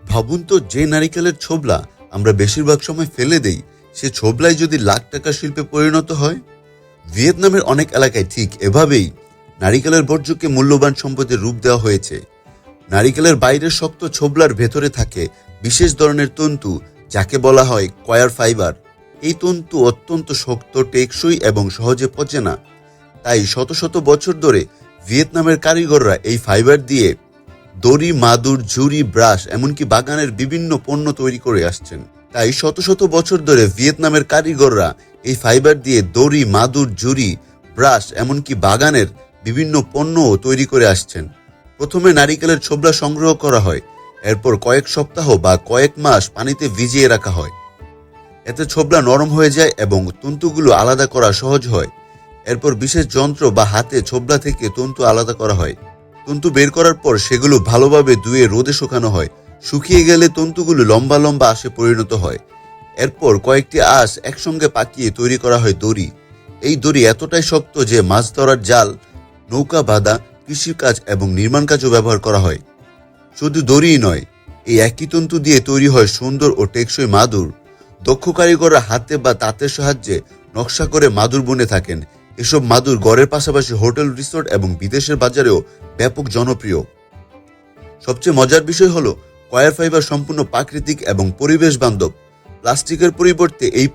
ভাবুন তো, যে নারিকেলের ছোবলা আমরা বেশিরভাগ সময় ফেলে দেই, সে ছোবলাই যদি লাখ টাকার শিল্পে পরিণত হয়। ভিয়েতনামের অনেক এলাকায় ঠিক এভাবেই নারিকেলের বর্জ্যকে মূল্যবান সম্পদের রূপ দেওয়া হয়েছে। নারিকেলের বাইরের শক্ত ছোবলার ভেতরে থাকে বিশেষ ধরনের তন্তু, যাকে বলা হয় কয়ার ফাইবার। এই তন্তু অত্যন্ত শক্ত, টেকসই এবং সহজে পচে না। তাই শত শত বছর ধরে ভিয়েতনামের কারিগররা এই ফাইবার দিয়ে দড়ি, মাদুর, ঝুড়ি, ব্রাশ এমনকি বাগানের বিভিন্ন পণ্য তৈরি করে আসছেন। তাই শত শত বছর ধরে ভিয়েতনামের কারিগররা এই ফাইবার দিয়ে দড়ি, মাদুর, ঝুড়ি, ব্রাশ এমনকি বাগানের বিভিন্ন পণ্যও তৈরি করে আসছেন। প্রথমে নারিকেলের ছোবলা সংগ্রহ করা হয়, এরপর কয়েক সপ্তাহ বা কয়েক মাস পানিতে ভিজিয়ে রাখা হয়। এতে ছোবলা নরম হয়ে যায় এবং তন্তুগুলো আলাদা করা সহজ হয়। এরপর বিশেষ যন্ত্র বা হাতে ছোবলা থেকে তন্তু আলাদা করা হয়। তন্তু বের করার পর সেগুলো ভালোভাবে ধুয়ে রোদে শুকানো হয়। শুকিয়ে গেলে তন্তুগুলো লম্বা লম্বা আঁশে পরিণত হয়। এরপর কয়েকটি আঁশ একসঙ্গে পাকিয়ে তৈরি করা হয় দড়ি। এই দড়ি এতটাই শক্ত যে মাছ ধরার জাল, নৌকা বাঁধা, কৃষিকাজ এবং নির্মাণ কাজও ব্যবহার করা হয়। শুধু দড়িই নয়, এই একই তন্তু দিয়ে তৈরি হয় সুন্দর ও টেকসই মাদুর। দক্ষ কারিগররা হাতে বা তাঁতের সাহায্যে নকশা করে মাদুর বুনে থাকেন। এসব মাদুর ঘরের পাশাপাশি হোটেল, রিসোর্ট এবং বিদেশের বাজারেও ব্যাপক জনপ্রিয়। সবচেয়ে মজার বিষয় হলো, কয়ার ফাইবার সম্পূর্ণ প্রাকৃতিক এবং পরিবেশ বান্ধব। প্লাস্টিকের পরিবর্তে এই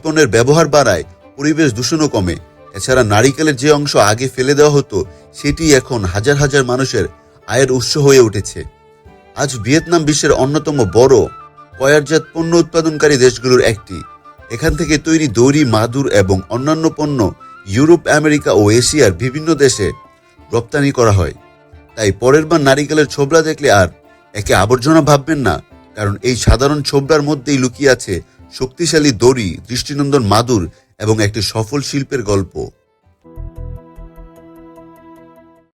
পণ্যের ব্যবহার বাড়ায়, পরিবেশ দূষণও কমে। এছাড়া নারিকেলের যে অংশ আগে ফেলে দেওয়া হতো, সেটি এখন হাজার হাজার মানুষের আয়ের উৎস হয়ে উঠেছে। আজ ভিয়েতনাম বিশ্বের অন্যতম বড় কয়ারজাত পণ্য উৎপাদনকারী দেশগুলোর একটি। এখান থেকে তৈরি দড়ি, মাদুর এবং অন্যান্য পণ্য ইউরোপ, আমেরিকা ও এশিয়ার বিভিন্ন দেশে রপ্তানি করা হয়। তাই পরের বার নারিকেলের ছোবলা দেখলে আর একে আবর্জনা ভাববেন না, কারণ এই সাধারণ ছোবলার মধ্যেই লুকিয়ে আছে শক্তিশালী দড়ি, দৃষ্টিনন্দন মাদুর এবং একটি সফল শিল্পের গল্প।